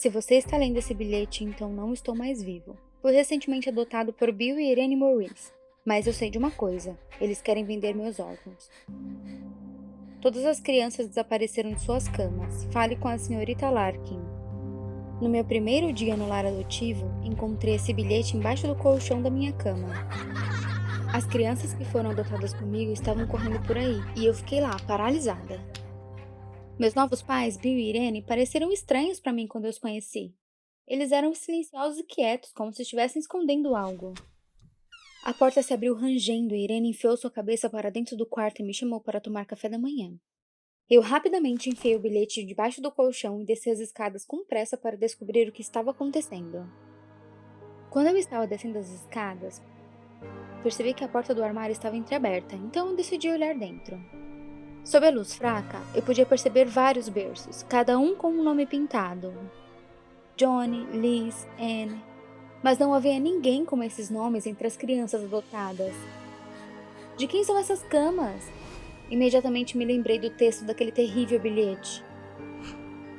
Se você está lendo esse bilhete, então não estou mais vivo. Fui recentemente adotado por Bill e Irene Maurice, mas eu sei de uma coisa, eles querem vender meus órgãos. Todas as crianças desapareceram de suas camas. Fale com a senhorita Larkin. No meu primeiro dia no lar adotivo, encontrei esse bilhete embaixo do colchão da minha cama. As crianças que foram adotadas comigo estavam correndo por aí, e eu fiquei lá, paralisada. Meus novos pais, Bill e Irene, pareceram estranhos para mim quando eu os conheci. Eles eram silenciosos e quietos, como se estivessem escondendo algo. A porta se abriu rangendo e Irene enfiou sua cabeça para dentro do quarto e me chamou para tomar café da manhã. Eu rapidamente enfiei o bilhete debaixo do colchão e desci as escadas com pressa para descobrir o que estava acontecendo. Quando eu estava descendo as escadas, percebi que a porta do armário estava entreaberta, então eu decidi olhar dentro. Sob a luz fraca, eu podia perceber vários berços, cada um com um nome pintado. Johnny, Liz, Anne. Mas não havia ninguém com esses nomes entre as crianças adotadas. De quem são essas camas? Imediatamente me lembrei do texto daquele terrível bilhete.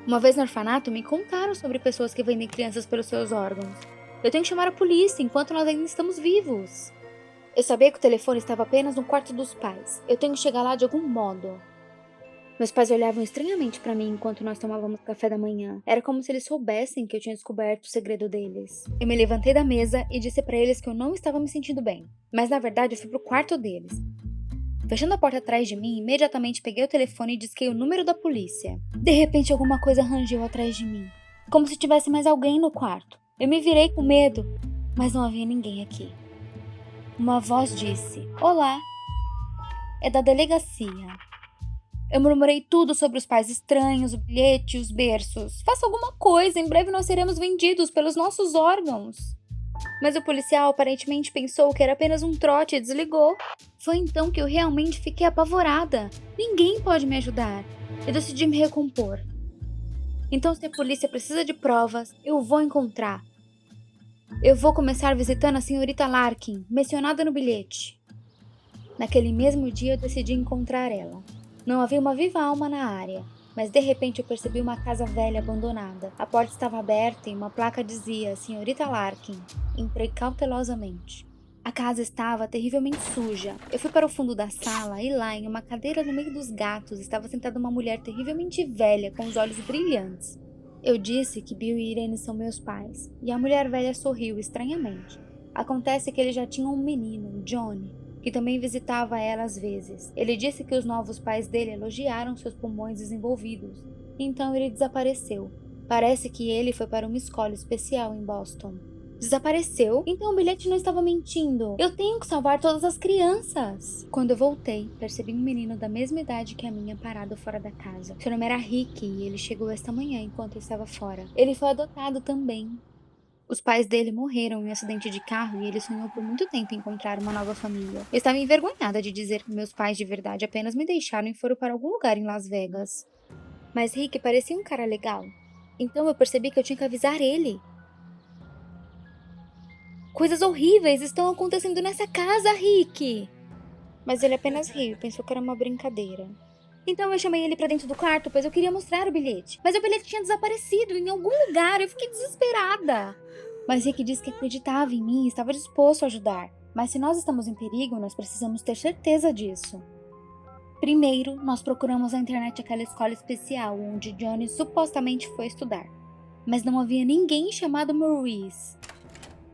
Uma vez no orfanato, me contaram sobre pessoas que vendem crianças pelos seus órgãos. Eu tenho que chamar a polícia enquanto nós ainda estamos vivos. Eu sabia que o telefone estava apenas no quarto dos pais. Eu tenho que chegar lá de algum modo. Meus pais olhavam estranhamente para mim enquanto nós tomávamos café da manhã. Era como se eles soubessem que eu tinha descoberto o segredo deles. Eu me levantei da mesa e disse para eles que eu não estava me sentindo bem. Mas na verdade eu fui pro quarto deles. Fechando a porta atrás de mim, imediatamente peguei o telefone e disquei o número da polícia. De repente alguma coisa rangeu atrás de mim. Como se tivesse mais alguém no quarto. Eu me virei com medo, mas não havia ninguém aqui. Uma voz disse: "Olá, é da delegacia." Eu murmurei tudo sobre os pais estranhos, o bilhete, os berços. Faça alguma coisa, em breve nós seremos vendidos pelos nossos órgãos. Mas o policial aparentemente pensou que era apenas um trote e desligou. Foi então que eu realmente fiquei apavorada. Ninguém pode me ajudar. Eu decidi me recompor. Então, se a polícia precisa de provas, eu vou encontrar. Eu vou começar visitando a senhorita Larkin, mencionada no bilhete. Naquele mesmo dia eu decidi encontrar ela. Não havia uma viva alma na área, mas de repente eu percebi uma casa velha abandonada. A porta estava aberta e uma placa dizia Senhorita Larkin. Entrei cautelosamente. A casa estava terrivelmente suja. Eu fui para o fundo da sala e lá, em uma cadeira no meio dos gatos, estava sentada uma mulher terrivelmente velha com os olhos brilhantes. Eu disse que Bill e Irene são meus pais, e a mulher velha sorriu estranhamente. Acontece que eles já tinham um menino, Johnny, que também visitava ela às vezes. Ele disse que os novos pais dele elogiaram seus pulmões desenvolvidos. Então ele desapareceu. Parece que ele foi para uma escola especial em Boston. Desapareceu? Então o bilhete não estava mentindo. Eu tenho que salvar todas as crianças. Quando eu voltei, percebi um menino da mesma idade que a minha parado fora da casa. Seu nome era Rick e ele chegou esta manhã enquanto eu estava fora. Ele foi adotado também. Os pais dele morreram em um acidente de carro e ele sonhou por muito tempo em encontrar uma nova família. Eu estava envergonhada de dizer que meus pais de verdade apenas me deixaram e foram para algum lugar em Las Vegas. Mas Rick parecia um cara legal. Então eu percebi que eu tinha que avisar ele. Coisas horríveis estão acontecendo nessa casa, Rick! Mas ele apenas riu e pensou que era uma brincadeira. Então eu chamei ele pra dentro do quarto, pois eu queria mostrar o bilhete. Mas o bilhete tinha desaparecido em algum lugar, eu fiquei desesperada. Mas Rick disse que acreditava em mim e estava disposto a ajudar. Mas se nós estamos em perigo, nós precisamos ter certeza disso. Primeiro, nós procuramos na internet aquela escola especial onde Johnny supostamente foi estudar. Mas não havia ninguém chamado Maurice.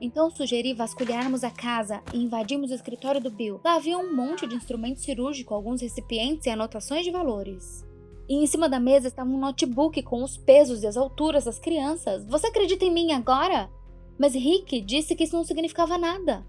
Então sugeri vasculharmos a casa e invadimos o escritório do Bill. Lá havia um monte de instrumento cirúrgico, alguns recipientes e anotações de valores. E em cima da mesa estava um notebook com os pesos e as alturas das crianças. Você acredita em mim agora? Mas Rick disse que isso não significava nada.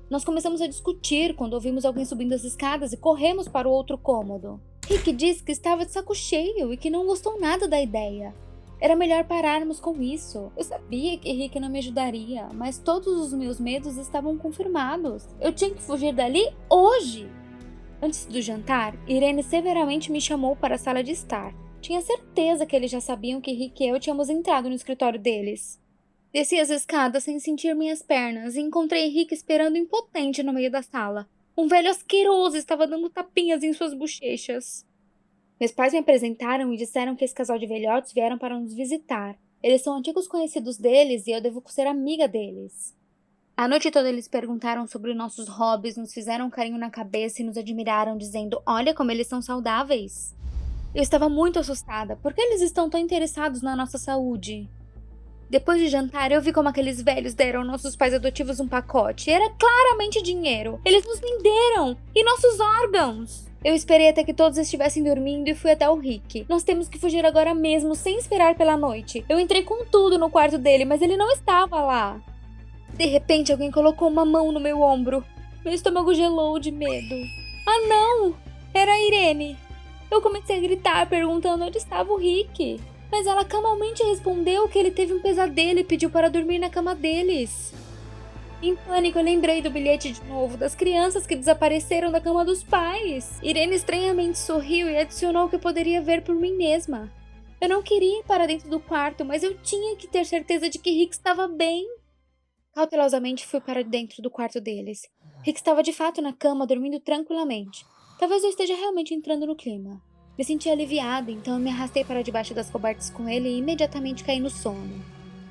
Nós começamos a discutir quando ouvimos alguém subindo as escadas e corremos para o outro cômodo. Rick disse que estava de saco cheio e que não gostou nada da ideia. Era melhor pararmos com isso. Eu sabia que Rick não me ajudaria, mas todos os meus medos estavam confirmados. Eu tinha que fugir dali hoje! Antes do jantar, Irene severamente me chamou para a sala de estar. Tinha certeza que eles já sabiam que Rick e eu tínhamos entrado no escritório deles. Desci as escadas sem sentir minhas pernas e encontrei Rick esperando impotente no meio da sala. Um velho asqueroso estava dando tapinhas em suas bochechas. Meus pais me apresentaram e disseram que esse casal de velhotes vieram para nos visitar. Eles são antigos conhecidos deles e eu devo ser amiga deles. A noite toda eles perguntaram sobre nossos hobbies, nos fizeram um carinho na cabeça e nos admiraram, dizendo: olha como eles são saudáveis. Eu estava muito assustada. Por que eles estão tão interessados na nossa saúde? Depois de jantar, eu vi como aqueles velhos deram aos nossos pais adotivos um pacote. Era claramente dinheiro. Eles nos venderam! E nossos órgãos! Eu esperei até que todos estivessem dormindo e fui até o Rick. Nós temos que fugir agora mesmo, sem esperar pela noite. Eu entrei com tudo no quarto dele, mas ele não estava lá. De repente, alguém colocou uma mão no meu ombro. Meu estômago gelou de medo. Ah, não! Era a Irene. Eu comecei a gritar, perguntando onde estava o Rick. Mas ela calmamente respondeu que ele teve um pesadelo e pediu para dormir na cama deles. Em pânico, eu lembrei do bilhete de novo, das crianças que desapareceram da cama dos pais. Irene estranhamente sorriu e adicionou que eu poderia ver por mim mesma. Eu não queria ir para dentro do quarto, mas eu tinha que ter certeza de que Rick estava bem. Cautelosamente fui para dentro do quarto deles. Rick estava de fato na cama, dormindo tranquilamente. Talvez eu esteja realmente entrando no clima. Me senti aliviada, então eu me arrastei para debaixo das cobertas com ele e imediatamente caí no sono.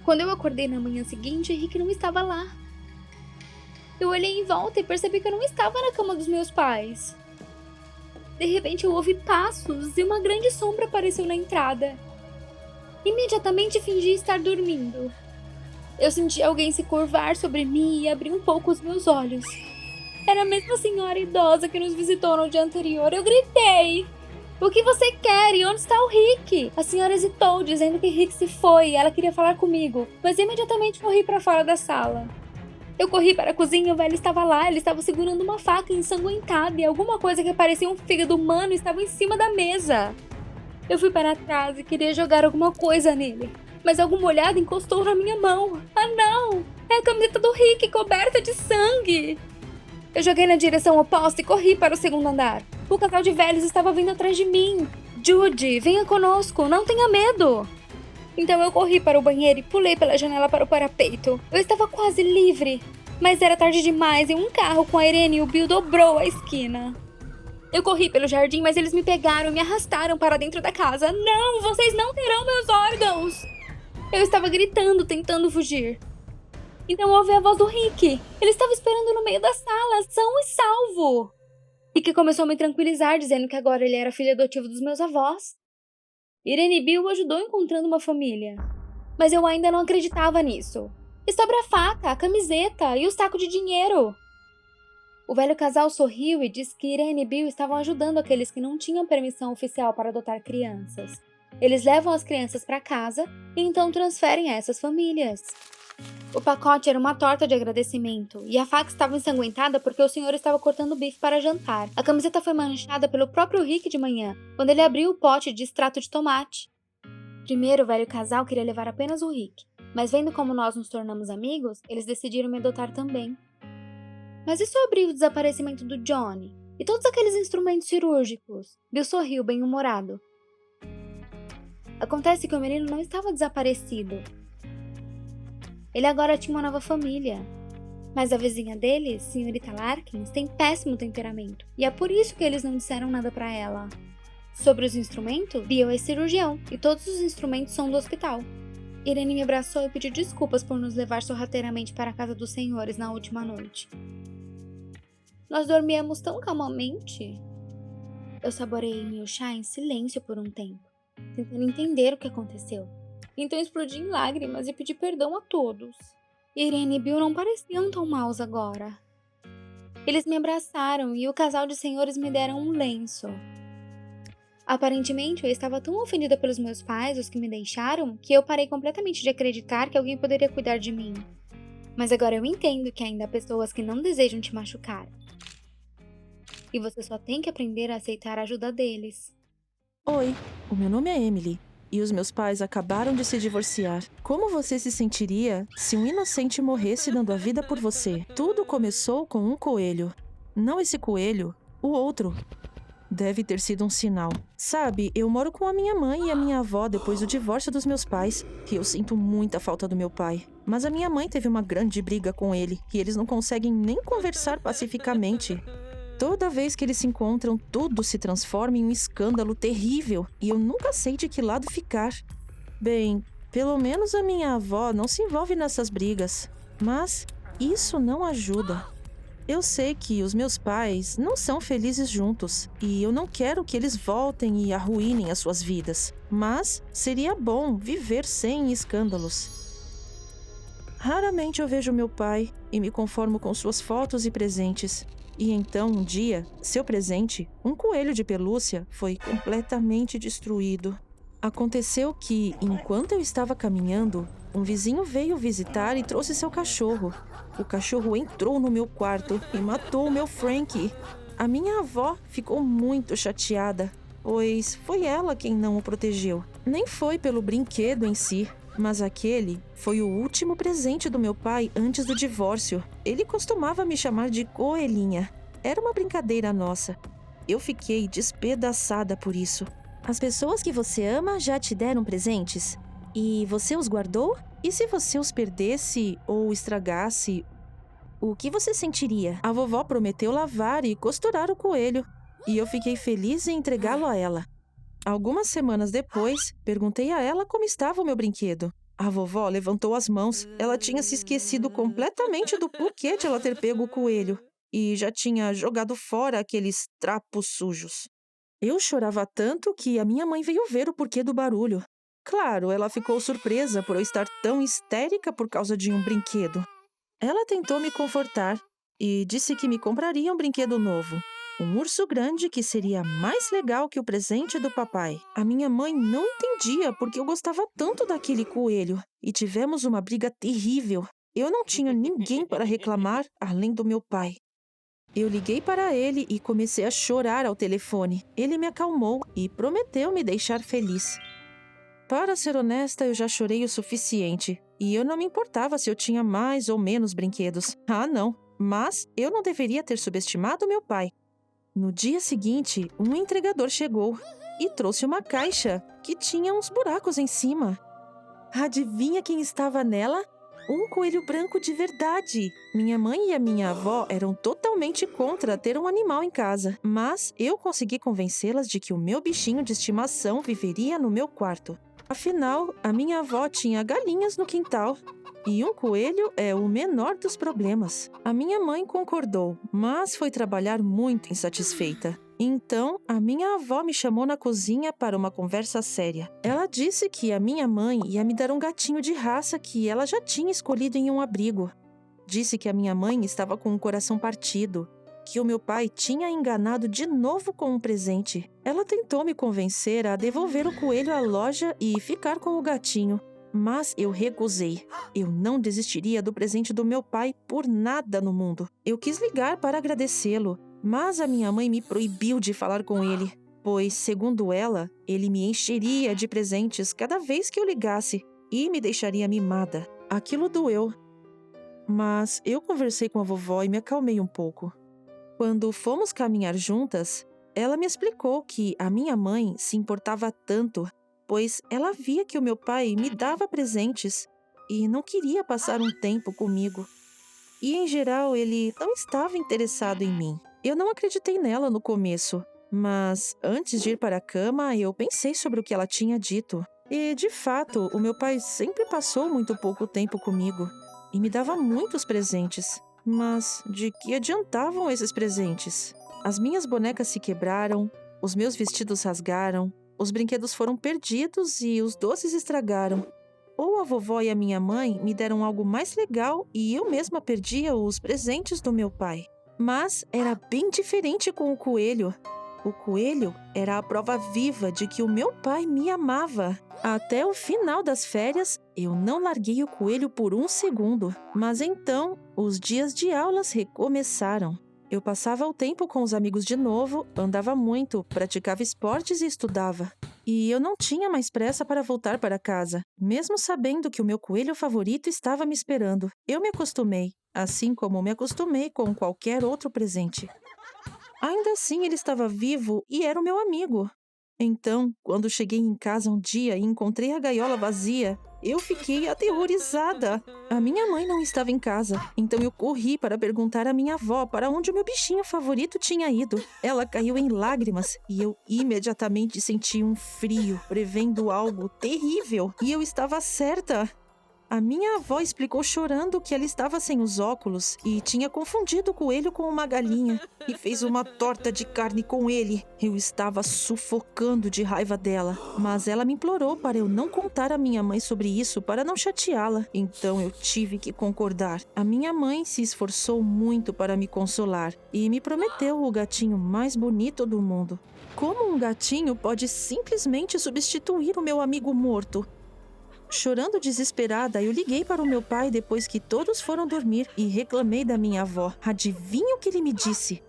Quando eu acordei na manhã seguinte, Rick não estava lá. Eu olhei em volta e percebi que eu não estava na cama dos meus pais. De repente eu ouvi passos e uma grande sombra apareceu na entrada. Imediatamente fingi estar dormindo. Eu senti alguém se curvar sobre mim e abri um pouco os meus olhos. Era a mesma senhora idosa que nos visitou no dia anterior. Eu gritei: o que você quer? E onde está o Rick? A senhora hesitou, dizendo que Rick se foi e ela queria falar comigo, mas imediatamente corri para fora da sala. Eu corri para a cozinha e o velho estava lá. Ele estava segurando uma faca ensanguentada e alguma coisa que parecia um fígado humano estava em cima da mesa. Eu fui para trás e queria jogar alguma coisa nele, mas algo molhado encostou na minha mão. Ah, não! É a camiseta do Rick coberta de sangue! Eu joguei na direção oposta e corri para o segundo andar. O casal de velhos estava vindo atrás de mim. Judy, venha conosco, não tenha medo! Então eu corri para o banheiro e pulei pela janela para o parapeito. Eu estava quase livre, mas era tarde demais e um carro com a Irene e o Bill dobrou a esquina. Eu corri pelo jardim, mas eles me pegaram e me arrastaram para dentro da casa. Não, vocês não terão meus órgãos! Eu estava gritando, tentando fugir. Então ouvi a voz do Rick. Ele estava esperando no meio da sala, são e salvo. Rick começou a me tranquilizar, dizendo que agora ele era filho adotivo dos meus avós. Irene e Bill o ajudou encontrando uma família. Mas eu ainda não acreditava nisso. E sobre a faca, a camiseta e o saco de dinheiro. O velho casal sorriu e disse que Irene e Bill estavam ajudando aqueles que não tinham permissão oficial para adotar crianças. Eles levam as crianças para casa e então transferem a essas famílias. O pacote era uma torta de agradecimento, e a faca estava ensanguentada porque o senhor estava cortando bife para jantar. A camiseta foi manchada pelo próprio Rick de manhã, quando ele abriu o pote de extrato de tomate. Primeiro, o velho casal queria levar apenas o Rick, mas vendo como nós nos tornamos amigos, eles decidiram me adotar também. Mas e sobre o desaparecimento do Johnny? E todos aqueles instrumentos cirúrgicos? Bill sorriu bem-humorado. Acontece que o menino não estava desaparecido. Ele agora tinha uma nova família. Mas a vizinha dele, senhorita Larkins, tem péssimo temperamento. E é por isso que eles não disseram nada pra ela. Sobre os instrumentos, Bill é cirurgião. E todos os instrumentos são do hospital. Irene me abraçou e pediu desculpas por nos levar sorrateiramente para a casa dos senhores na última noite. Nós dormíamos tão calmamente. Eu saboreei meu chá em silêncio por um tempo, tentando entender o que aconteceu. Então explodi em lágrimas e pedi perdão a todos. Irene e Bill não pareciam tão maus agora. Eles me abraçaram e o casal de senhores me deram um lenço. Aparentemente, eu estava tão ofendida pelos meus pais, os que me deixaram, que eu parei completamente de acreditar que alguém poderia cuidar de mim. Mas agora eu entendo que ainda há pessoas que não desejam te machucar. E você só tem que aprender a aceitar a ajuda deles. Oi, o meu nome é Emily. E os meus pais acabaram de se divorciar. Como você se sentiria se um inocente morresse dando a vida por você? Tudo começou com um coelho. Não esse coelho, o outro. Deve ter sido um sinal. Sabe, eu moro com a minha mãe e a minha avó depois do divórcio dos meus pais. E eu sinto muita falta do meu pai. Mas a minha mãe teve uma grande briga com ele. E eles não conseguem nem conversar pacificamente. Toda vez que eles se encontram, tudo se transforma em um escândalo terrível e eu nunca sei de que lado ficar. Bem, Pelo menos a minha avó não se envolve nessas brigas. Mas isso não ajuda. Eu sei que os meus pais não são felizes juntos e eu não quero que eles voltem e arruinem as suas vidas. Mas seria bom viver sem escândalos. Raramente eu vejo meu pai e me conformo com suas fotos e presentes. E então, um dia, seu presente, um coelho de pelúcia, foi completamente destruído. Aconteceu que, enquanto eu estava caminhando, um vizinho veio visitar e trouxe seu cachorro. O cachorro entrou no meu quarto e matou o meu Frankie. A minha avó ficou muito chateada, pois foi ela quem não o protegeu. Nem foi pelo brinquedo em si, mas aquele foi o último presente do meu pai antes do divórcio. Ele costumava me chamar de coelhinha. Era uma brincadeira nossa. Eu fiquei despedaçada por isso. As pessoas que você ama já te deram presentes? E você os guardou? E se você os perdesse ou estragasse, o que você sentiria? A vovó prometeu lavar e costurar o coelho, e eu fiquei feliz em entregá-lo a ela. Algumas semanas depois, perguntei a ela como estava o meu brinquedo. A vovó levantou as mãos. Ela tinha se esquecido completamente do porquê de ela ter pego o coelho e já tinha jogado fora aqueles trapos sujos. Eu chorava tanto que a minha mãe veio ver o porquê do barulho. Claro, ela ficou surpresa por eu estar tão histérica por causa de um brinquedo. Ela tentou me confortar e disse que me compraria um brinquedo novo. Um urso grande que seria mais legal que o presente do papai. A minha mãe não entendia porque eu gostava tanto daquele coelho. E tivemos uma briga terrível. Eu não tinha ninguém para reclamar além do meu pai. Eu liguei para ele e comecei a chorar ao telefone. Ele me acalmou e prometeu me deixar feliz. Para ser honesta, eu já chorei o suficiente. E eu não me importava se eu tinha mais ou menos brinquedos. Ah, não. Mas eu não deveria ter subestimado meu pai. No dia seguinte, um entregador chegou e trouxe uma caixa que tinha uns buracos em cima. Adivinha quem estava nela? Um coelho branco de verdade. Minha mãe e a minha avó eram totalmente contra ter um animal em casa, mas eu consegui convencê-las de que o meu bichinho de estimação viveria no meu quarto. Afinal, a minha avó tinha galinhas no quintal. E um coelho é o menor dos problemas. A minha mãe concordou, mas foi trabalhar muito insatisfeita. Então, a minha avó me chamou na cozinha para uma conversa séria. Ela disse que a minha mãe ia me dar um gatinho de raça que ela já tinha escolhido em um abrigo. Disse que a minha mãe estava com o coração partido, que o meu pai tinha enganado de novo com um presente. Ela tentou me convencer a devolver o coelho à loja e ficar com o gatinho. Mas eu recusei. Eu não desistiria do presente do meu pai por nada no mundo. Eu quis ligar para agradecê-lo, mas a minha mãe me proibiu de falar com ele, pois, segundo ela, ele me encheria de presentes cada vez que eu ligasse e me deixaria mimada. Aquilo doeu. Mas eu conversei com a vovó e me acalmei um pouco. Quando fomos caminhar juntas, ela me explicou que a minha mãe se importava tanto, pois ela via que o meu pai me dava presentes e não queria passar um tempo comigo. E, em geral, ele não estava interessado em mim. Eu não acreditei nela no começo, mas antes de ir para a cama, eu pensei sobre o que ela tinha dito. E, de fato, o meu pai sempre passou muito pouco tempo comigo e me dava muitos presentes. Mas de que adiantavam esses presentes? As minhas bonecas se quebraram, os meus vestidos rasgaram, os brinquedos foram perdidos e os doces estragaram. Ou a vovó e a minha mãe me deram algo mais legal e eu mesma perdia os presentes do meu pai. Mas era bem diferente com o coelho. O coelho era a prova viva de que o meu pai me amava. Até o final das férias, eu não larguei o coelho por um segundo. Mas então, os dias de aulas recomeçaram. Eu passava o tempo com os amigos de novo, andava muito, praticava esportes e estudava. E eu não tinha mais pressa para voltar para casa, mesmo sabendo que o meu coelho favorito estava me esperando. Eu me acostumei, assim como me acostumei com qualquer outro presente. Ainda assim, ele estava vivo e era o meu amigo. Então, quando cheguei em casa um dia e encontrei a gaiola vazia, Eu fiquei aterrorizada. A minha mãe não estava em casa, então eu corri para perguntar à minha avó para onde o meu bichinho favorito tinha ido. Ela caiu em lágrimas e eu imediatamente senti um frio, prevendo algo terrível. E eu estava certa. A minha avó explicou chorando que ela estava sem os óculos e tinha confundido o coelho com uma galinha e fez uma torta de carne com ele. Eu estava sufocando de raiva dela, mas ela me implorou para eu não contar à minha mãe sobre isso para não chateá-la. Então eu tive que concordar. A minha mãe se esforçou muito para me consolar e me prometeu o gatinho mais bonito do mundo. Como um gatinho pode simplesmente substituir o meu amigo morto? Chorando desesperada, eu liguei para o meu pai depois que todos foram dormir e reclamei da minha avó. Adivinha o que ele me disse?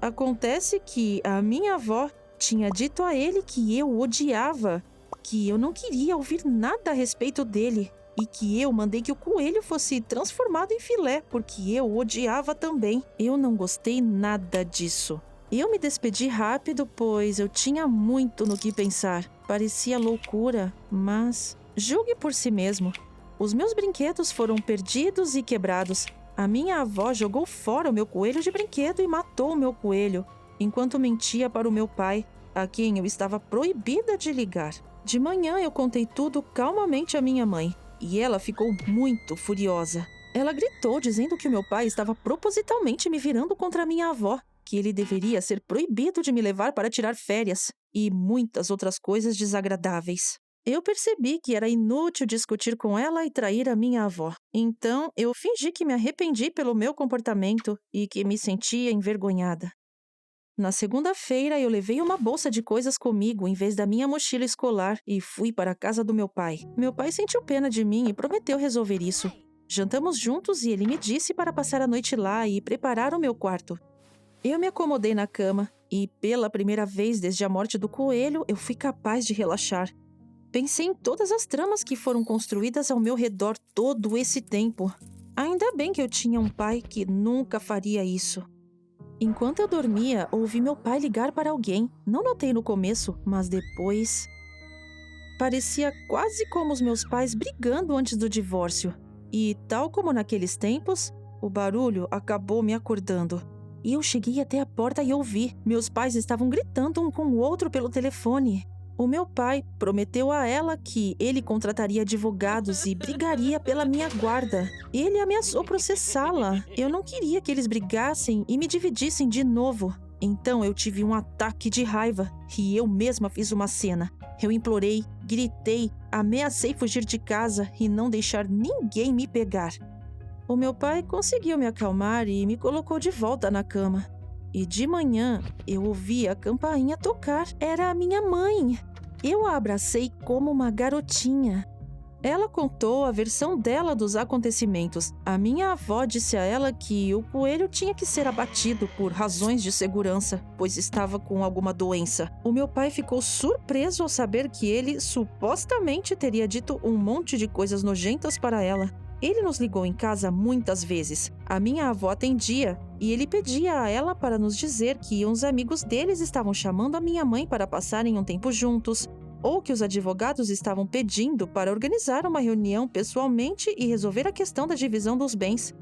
Acontece que a minha avó tinha dito a ele que eu o odiava, que eu não queria ouvir nada a respeito dele e que eu mandei que o coelho fosse transformado em filé porque eu o odiava também. Eu não gostei nada disso. Eu me despedi rápido, pois eu tinha muito no que pensar. Parecia loucura, mas julgue por si mesmo. Os meus brinquedos foram perdidos e quebrados. A minha avó jogou fora o meu coelho de brinquedo e matou o meu coelho, enquanto mentia para o meu pai, a quem eu estava proibida de ligar. De manhã eu contei tudo calmamente à minha mãe, e ela ficou muito furiosa. Ela gritou dizendo que o meu pai estava propositalmente me virando contra a minha avó, que ele deveria ser proibido de me levar para tirar férias, e muitas outras coisas desagradáveis. Eu percebi que era inútil discutir com ela e trair a minha avó. Então, eu fingi que me arrependi pelo meu comportamento e que me sentia envergonhada. Na segunda-feira, eu levei uma bolsa de coisas comigo em vez da minha mochila escolar e fui para a casa do meu pai. Meu pai sentiu pena de mim e prometeu resolver isso. Jantamos juntos e ele me disse para passar a noite lá e preparar o meu quarto. Eu me acomodei na cama e, pela primeira vez desde a morte do coelho, eu fui capaz de relaxar. Pensei em todas as tramas que foram construídas ao meu redor todo esse tempo. Ainda bem que eu tinha um pai que nunca faria isso. Enquanto eu dormia, ouvi meu pai ligar para alguém. Não notei no começo, mas depois... Parecia quase como os meus pais brigando antes do divórcio. E, tal como naqueles tempos, o barulho acabou me acordando. E eu cheguei até a porta e ouvi. Meus pais estavam gritando um com o outro pelo telefone. O meu pai prometeu a ela que ele contrataria advogados e brigaria pela minha guarda. Ele ameaçou processá-la. Eu não queria que eles brigassem e me dividissem de novo. Então eu tive um ataque de raiva e eu mesma fiz uma cena. Eu implorei, gritei, ameacei fugir de casa e não deixar ninguém me pegar. O meu pai conseguiu me acalmar e me colocou de volta na cama. E de manhã, eu ouvi a campainha tocar. Era a minha mãe. Eu a abracei como uma garotinha. Ela contou a versão dela dos acontecimentos. A minha avó disse a ela que o coelho tinha que ser abatido por razões de segurança, pois estava com alguma doença. O meu pai ficou surpreso ao saber que ele supostamente teria dito um monte de coisas nojentas para ela. Ele nos ligou em casa muitas vezes. A minha avó atendia e ele pedia a ela para nos dizer que uns amigos deles estavam chamando a minha mãe para passarem um tempo juntos, ou que os advogados estavam pedindo para organizar uma reunião pessoalmente e resolver a questão da divisão dos bens.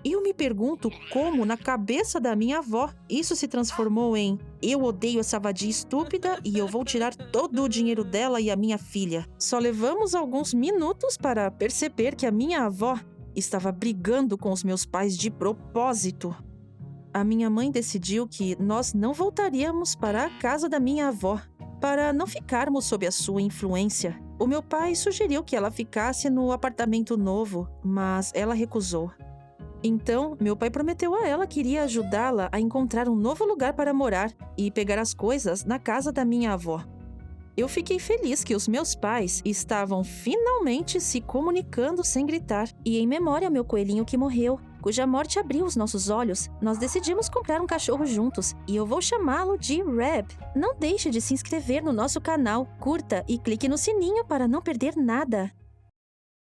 Eu me pergunto como, na cabeça da minha avó, isso se transformou em eu odeio essa vadia estúpida e eu vou tirar todo o dinheiro dela e a minha filha. Só levamos alguns minutos para perceber que a minha avó estava brigando com os meus pais de propósito. A minha mãe decidiu que nós não voltaríamos para a casa da minha avó, para não ficarmos sob a sua influência. O meu pai sugeriu que ela ficasse no apartamento novo, mas ela recusou. Então, meu pai prometeu a ela que iria ajudá-la a encontrar um novo lugar para morar e pegar as coisas na casa da minha avó. Eu fiquei feliz que os meus pais estavam finalmente se comunicando sem gritar. E em memória ao meu coelhinho que morreu, cuja morte abriu os nossos olhos, nós decidimos comprar um cachorro juntos e eu vou chamá-lo de Reb. Não deixe de se inscrever no nosso canal, curta e clique no sininho para não perder nada.